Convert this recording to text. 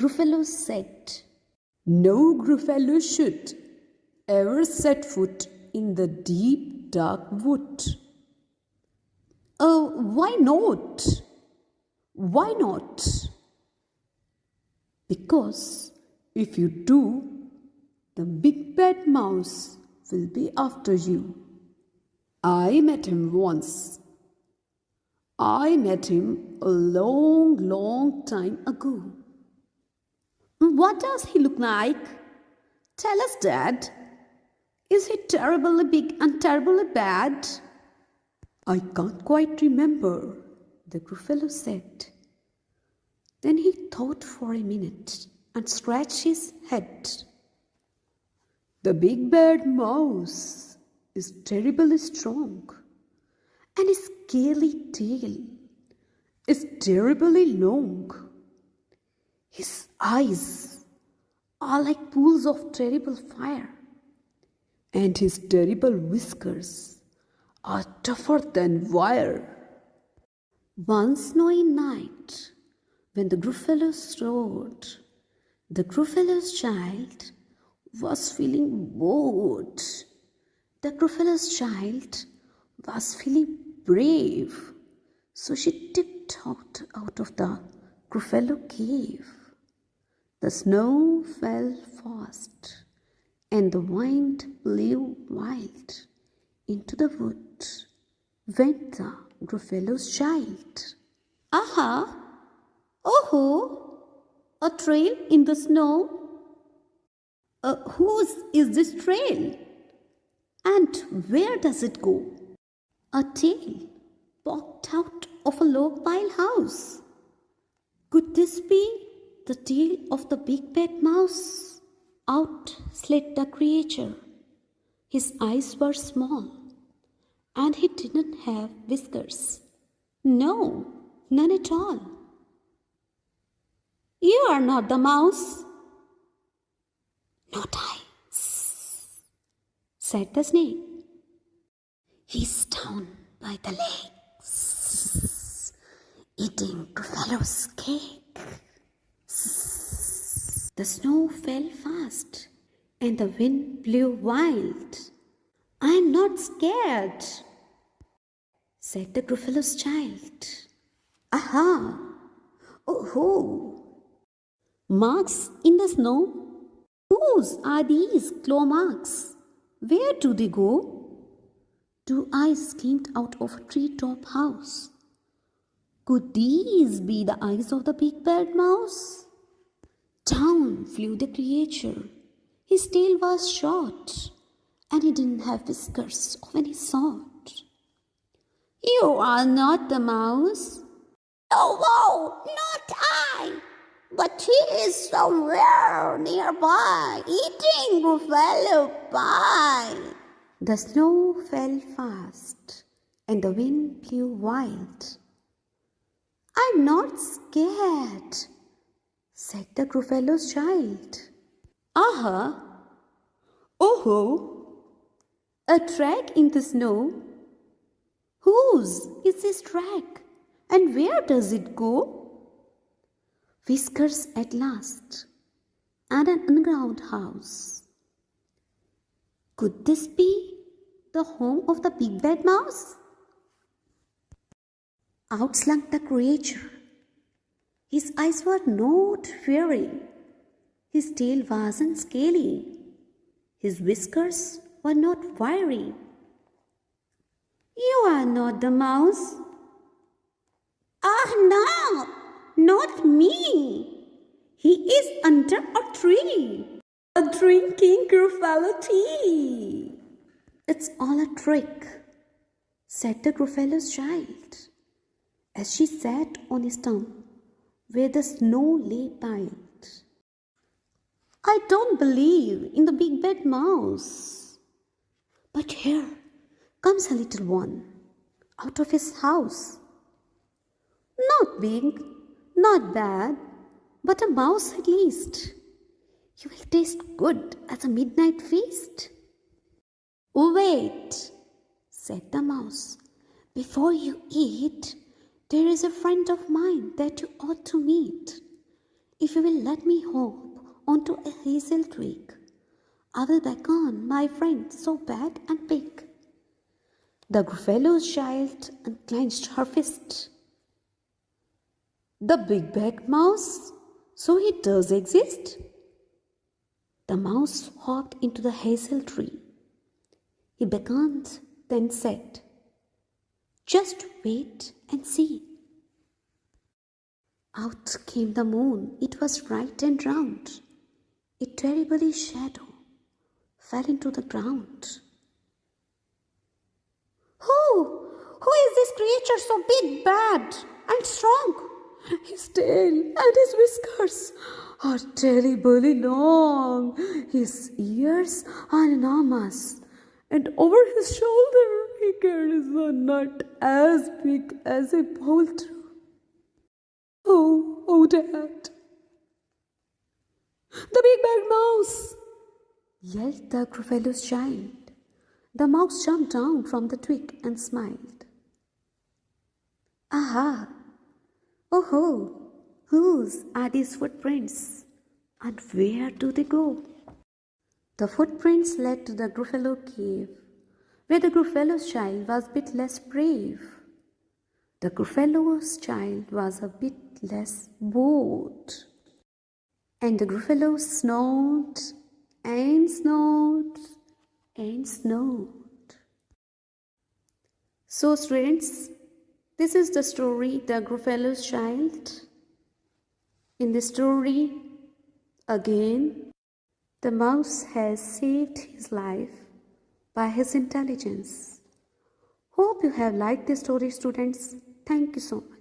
Gruffalo said, "No Gruffalo should ever set foot in the deep, dark wood." "Oh, why not? Why not?" "Because if you do, the big bad mouse will be after you. I met him once. I met him a long, long time ago." "What does he look like? Tell us, Dad. Is he terribly big and terribly bad?" "I can't quite remember," the Gruffalo said. Then he thought for a minute and scratched his head. "The big bad mouse is terribly strong, and his scaly tail is terribly long. His eyes are like pools of terrible fire, and his terrible whiskers are tougher than wire." One snowy night, when the Gruffalo rode, the Gruffalo's child was feeling bored. The Gruffalo's child was feeling brave, so she tiptoed out of the Gruffalo cave. The snow fell fast, and the wind blew wild. Into the wood went the Gruffalo's child. "Aha! Oh, a trail in the snow. Whose is this trail? And where does it go?" A tail poked out of a log pile house. Could this be the tail of the big bad mouse? Out slid the creature. His eyes were small, and he didn't have whiskers. No, none at all. "You are not the mouse." "Not I," said the snake. "He's down by the legs, eating Gruffalo's cake." The snow fell fast, and the wind blew wild. "I'm not scared," said the Gruffalo's child. "Aha! Oh-ho! Marks in the snow? Whose are these claw marks? Where do they go?" Two eyes gleamed out of a treetop house. Could these be the eyes of the big bad mouse? Down flew the creature. His tail was short, and he didn't have whiskers of any sort. "You are not the mouse." "Oh, not I. But he is somewhere nearby, eating Gruffalo pie." The snow fell fast, and the wind blew wild. "I'm not scared," said the Gruffalo's child. "Aha! Oh-ho! A track in the snow. Whose is this track, and where does it go?" Whiskers at last, and an underground house. Could this be the home of the big bad mouse? Out slunk the creature. His eyes were not fiery. His tail wasn't scaly. His whiskers were not wiry. "You are not the mouse." "Ah, no! Not me. He is under a tree, drinking Gruffalo tea." "It's all a trick," said the Gruffalo's child, as she sat on a stump where the snow lay piled. "I don't believe in the big bad mouse. But here comes a little one out of his house. Not big, not bad, but a mouse at least. You will taste good as a midnight feast." "Wait," said the mouse. "Before you eat, there is a friend of mine that you ought to meet. if you will let me hop onto a hazel twig, I will beckon my friend so bag and pick. The Gruffalo's child unclenched her fist. The big bag mouse, so he does exist? The mouse hopped into the hazel tree. He beckoned, then said, "Just wait and see." Out came the moon. It was bright and round. A terrible shadow fell into the ground. Who is this creature so big, bad, and strong? His tail and his whiskers are terribly long. His ears are enormous, and over his shoulder he carries a nut as big as a boulder. Oh, Dad! The big bad mouse! Yelled the Gruffalo's child. The mouse jumped down from the twig and smiled. Aha! Oh, whose are these footprints? And where do they go? The footprints led to the Gruffalo cave, where the Gruffalo's child was a bit less brave. The Gruffalo's child was a bit less bold. And the Gruffalo snowed and snowed and snowed. So, students, this is the story, The Gruffalo's Child. In the story, again, the mouse has saved his life by his intelligence. Hope you have liked this story, students. Thank you so much.